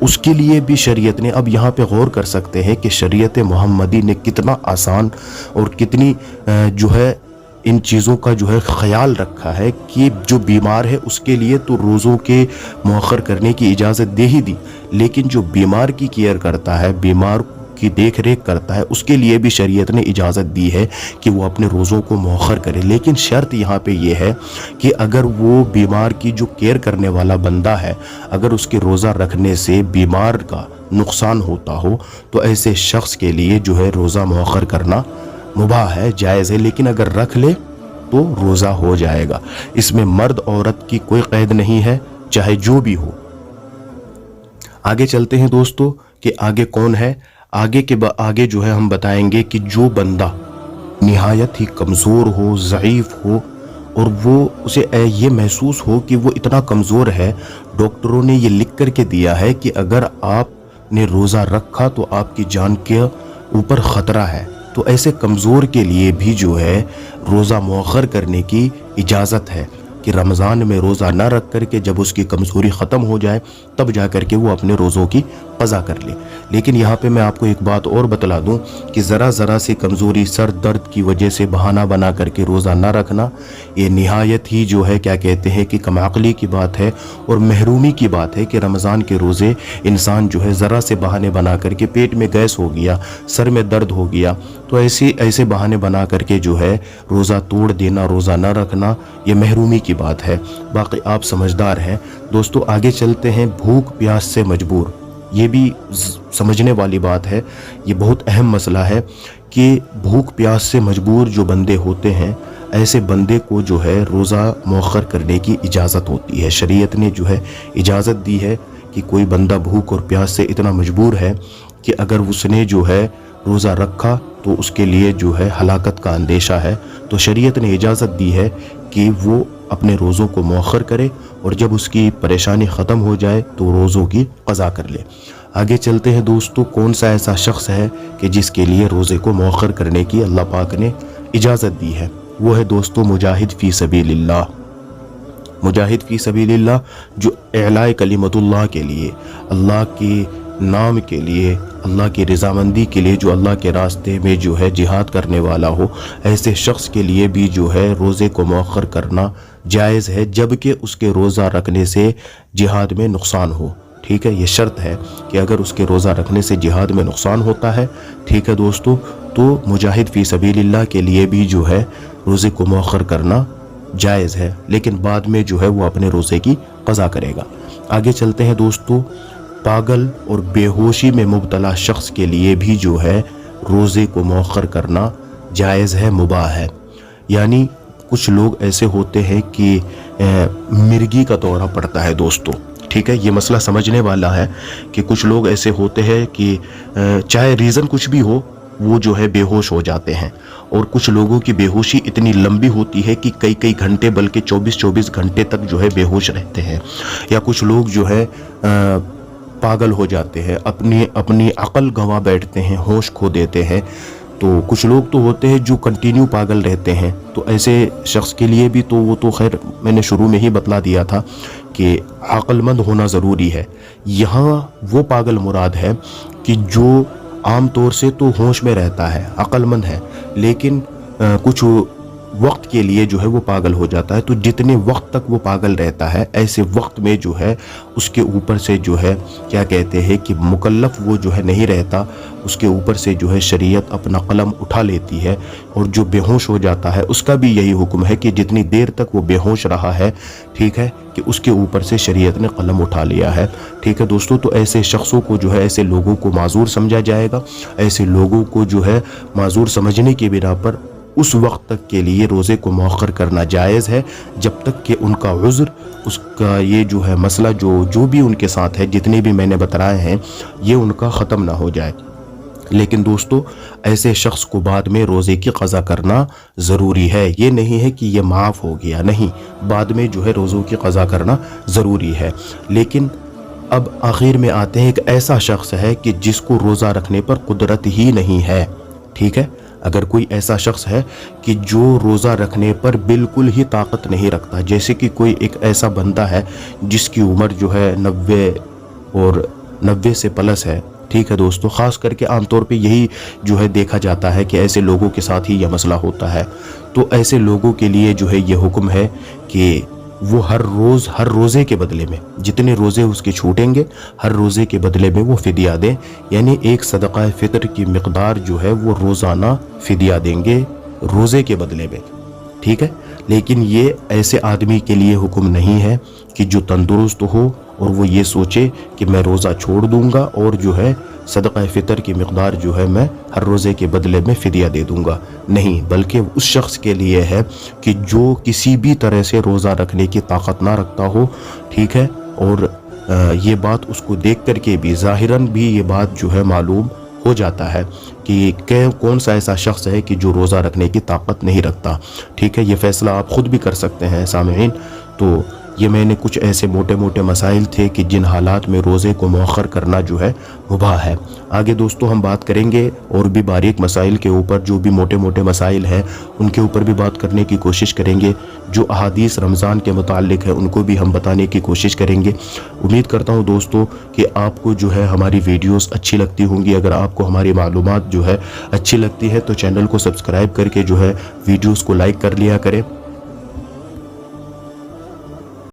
اس کے لیے بھی شریعت نے، اب یہاں پہ غور کر سکتے ہیں کہ شریعت محمدی نے کتنا آسان اور کتنی جو ہے ان چیزوں کا جو ہے خیال رکھا ہے کہ جو بیمار ہے اس کے لیے تو روزوں کے مؤخر کرنے کی اجازت دے ہی دی، لیکن جو بیمار کی کیئر کرتا ہے، بیمار کی دیکھ ریکھ کرتا ہے، اس کے لیے بھی شریعت نے اجازت دی ہے کہ وہ اپنے روزوں کو مؤخر کرے۔ لیکن شرط یہاں پہ یہ ہے کہ اگر وہ بیمار کی جو کیئر کرنے والا بندہ ہے، اگر اس کے روزہ رکھنے سے بیمار کا نقصان ہوتا ہو تو ایسے شخص کے لیے جو ہے روزہ مؤخر کرنا مباح ہے، جائز ہے، لیکن اگر رکھ لے تو روزہ ہو جائے گا۔ اس میں مرد عورت کی کوئی قید نہیں ہے، چاہے جو بھی ہو۔ آگے چلتے ہیں دوستو کہ آگے کون ہے۔ آگے جو ہے ہم بتائیں گے کہ جو بندہ نہایت ہی کمزور ہو، ضعیف ہو، اور وہ اسے یہ محسوس ہو کہ وہ اتنا کمزور ہے، ڈاکٹروں نے یہ لکھ کر کے دیا ہے کہ اگر آپ نے روزہ رکھا تو آپ کی جان کے اوپر خطرہ ہے، تو ایسے کمزور کے لیے بھی جو ہے روزہ مؤخر کرنے کی اجازت ہے کہ رمضان میں روزہ نہ رکھ کر کے جب اس کی کمزوری ختم ہو جائے تب جا کر کے وہ اپنے روزوں کی قضا کر لے۔ لیکن یہاں پہ میں آپ کو ایک بات اور بتلا دوں کہ ذرا سی کمزوری، سر درد کی وجہ سے بہانہ بنا کر کے روزہ نہ رکھنا، یہ نہایت ہی جو ہے کیا کہتے ہیں کہ کم عقلی کی بات ہے اور محرومی کی بات ہے کہ رمضان کے روزے انسان جو ہے ذرا سے بہانے بنا کر کے پیٹ میں گیس ہو گیا، سر میں درد ہو گیا تو ایسے بہانے بنا کر کے جو ہے روزہ توڑ دینا، روزہ نہ رکھنا، یہ محرومی کی بات ہے۔ باقی آپ سمجھدار ہیں دوستو۔ آگے چلتے ہیں۔ بھوک پیاس سے مجبور، یہ بھی سمجھنے والی بات ہے، یہ بہت اہم مسئلہ ہے کہ بھوک پیاس سے مجبور جو بندے ہوتے ہیں، ایسے بندے کو جو ہے روزہ مؤخر کرنے کی اجازت ہوتی ہے۔ شریعت نے جو ہے اجازت دی ہے کہ کوئی بندہ بھوک اور پیاس سے اتنا مجبور ہے کہ اگر اس نے جو ہے روزہ رکھا تو اس کے لیے جو ہے ہلاکت کا اندیشہ ہے، تو شریعت نے اجازت دی ہے کہ وہ اپنے روزوں کو مؤخر کرے اور جب اس کی پریشانی ختم ہو جائے تو روزوں کی قضا کر لے۔ آگے چلتے ہیں دوستو۔ کون سا ایسا شخص ہے کہ جس کے لیے روزے کو مؤخر کرنے کی اللہ پاک نے اجازت دی ہے؟ وہ ہے دوستو مجاہد فی سبیل اللہ۔ مجاہد فی سبیل اللہ جو اعلاء کلمت اللہ کے لیے، اللہ کے نام کے لیے، اللہ کی رضامندی کے لیے، جو اللہ کے راستے میں جو ہے جہاد کرنے والا ہو، ایسے شخص کے لیے بھی جو ہے روزے کو مؤخر کرنا جائز ہے، جبکہ اس کے روزہ رکھنے سے جہاد میں نقصان ہو۔ ٹھیک ہے، یہ شرط ہے کہ اگر اس کے روزہ رکھنے سے جہاد میں نقصان ہوتا ہے، ٹھیک ہے دوستو، تو مجاہد فی سبیل اللہ کے لیے بھی جو ہے روزے کو مؤخر کرنا جائز ہے، لیکن بعد میں جو ہے وہ اپنے روزے کی قضا کرے گا۔ آگے چلتے ہیں دوستو۔ پاگل اور بے ہوشی میں مبتلا شخص کے لیے بھی جو ہے روزے کو مؤخر کرنا جائز ہے، مباح ہے۔ یعنی کچھ لوگ ایسے ہوتے ہیں کہ مرگی کا دورہ پڑتا ہے دوستو، ٹھیک ہے، یہ مسئلہ سمجھنے والا ہے کہ کچھ لوگ ایسے ہوتے ہیں کہ چاہے ریزن کچھ بھی ہو وہ جو ہے بے ہوش ہو جاتے ہیں، اور کچھ لوگوں کی بے ہوشی اتنی لمبی ہوتی ہے کہ کئی گھنٹے بلکہ 24 گھنٹے تک جو ہے بے ہوش رہتے ہیں، یا کچھ لوگ جو ہے پاگل ہو جاتے ہیں، اپنی عقل گنوا بیٹھتے ہیں، ہوش کھو دیتے ہیں۔ تو کچھ لوگ تو ہوتے ہیں جو کنٹینیو پاگل رہتے ہیں، تو ایسے شخص کے لیے بھی تو وہ تو خیر میں نے شروع میں ہی بتلا دیا تھا کہ عقل مند ہونا ضروری ہے۔ یہاں وہ پاگل مراد ہے کہ جو عام طور سے تو ہوش میں رہتا ہے، عقل مند ہے، لیکن کچھ وقت کے لیے جو ہے وہ پاگل ہو جاتا ہے۔ تو جتنے وقت تک وہ پاگل رہتا ہے، ایسے وقت میں جو ہے اس کے اوپر سے جو ہے کیا کہتے ہیں کہ مکلف وہ جو ہے نہیں رہتا، اس کے اوپر سے جو ہے شریعت اپنا قلم اٹھا لیتی ہے، اور جو بے ہوش ہو جاتا ہے اس کا بھی یہی حکم ہے کہ جتنی دیر تک وہ بے ہوش رہا ہے، ٹھیک ہے، کہ اس کے اوپر سے شریعت نے قلم اٹھا لیا ہے۔ ٹھیک ہے دوستو، تو ایسے شخصوں کو جو ہے، ایسے لوگوں کو معذور سمجھا جائے گا۔ ایسے لوگوں کو جو ہے معذور سمجھنے کی بنا پر اس وقت تک کے لیے روزے کو مؤخر کرنا جائز ہے، جب تک کہ ان کا عذر، اس کا یہ جو ہے مسئلہ جو بھی ان کے ساتھ ہے، جتنے بھی میں نے بتائے ہیں، یہ ان کا ختم نہ ہو جائے۔ لیکن دوستو ایسے شخص کو بعد میں روزے کی قضا کرنا ضروری ہے، یہ نہیں ہے کہ یہ معاف ہو گیا، نہیں، بعد میں جو ہے روزوں کی قضا کرنا ضروری ہے۔ لیکن اب آخر میں آتے ہیں، ایک ایسا شخص ہے کہ جس کو روزہ رکھنے پر قدرت ہی نہیں ہے، ٹھیک ہے، اگر کوئی ایسا شخص ہے کہ جو روزہ رکھنے پر بالکل ہی طاقت نہیں رکھتا، جیسے کہ کوئی ایک ایسا بندہ ہے جس کی عمر جو ہے 90 اور 90 سے پلس ہے، ٹھیک ہے دوستو، خاص کر کے عام طور پہ یہی جو ہے دیکھا جاتا ہے کہ ایسے لوگوں کے ساتھ ہی یہ مسئلہ ہوتا ہے۔ تو ایسے لوگوں کے لیے جو ہے یہ حکم ہے کہ وہ ہر روزے کے بدلے میں جتنے روزے اس کے چھوٹیں گے، ہر روزے کے بدلے میں وہ فدیہ دیں، یعنی ایک صدقہ فطر کی مقدار جو ہے وہ روزانہ فدیہ دیں گے روزے کے بدلے میں، ٹھیک ہے۔ لیکن یہ ایسے آدمی کے لیے حکم نہیں ہے کہ جو تندرست ہو اور وہ یہ سوچے کہ میں روزہ چھوڑ دوں گا اور جو ہے صدقہ فطر کی مقدار جو ہے میں ہر روزے کے بدلے میں فدیہ دے دوں گا، نہیں، بلکہ اس شخص کے لیے ہے کہ جو کسی بھی طرح سے روزہ رکھنے کی طاقت نہ رکھتا ہو، ٹھیک ہے، اور یہ بات اس کو دیکھ کر کے بھی ظاہراً بھی یہ بات جو ہے معلوم ہو جاتا ہے کہ کون سا ایسا شخص ہے کہ جو روزہ رکھنے کی طاقت نہیں رکھتا، ٹھیک ہے۔ یہ فیصلہ آپ خود بھی کر سکتے ہیں سامعین۔ تو یہ میں نے کچھ ایسے موٹے موٹے مسائل تھے کہ جن حالات میں روزے کو مؤخر کرنا جو ہے مباح ہے۔ آگے دوستو ہم بات کریں گے اور بھی باریک مسائل کے اوپر، جو بھی موٹے موٹے مسائل ہیں ان کے اوپر بھی بات کرنے کی کوشش کریں گے، جو احادیث رمضان کے متعلق ہے ان کو بھی ہم بتانے کی کوشش کریں گے۔ امید کرتا ہوں دوستو کہ آپ کو جو ہے ہماری ویڈیوز اچھی لگتی ہوں گی۔ اگر آپ کو ہماری معلومات جو ہے اچھی لگتی ہے تو چینل کو سبسکرائب کر کے جو ہے ویڈیوز کو لائک کر لیا کریں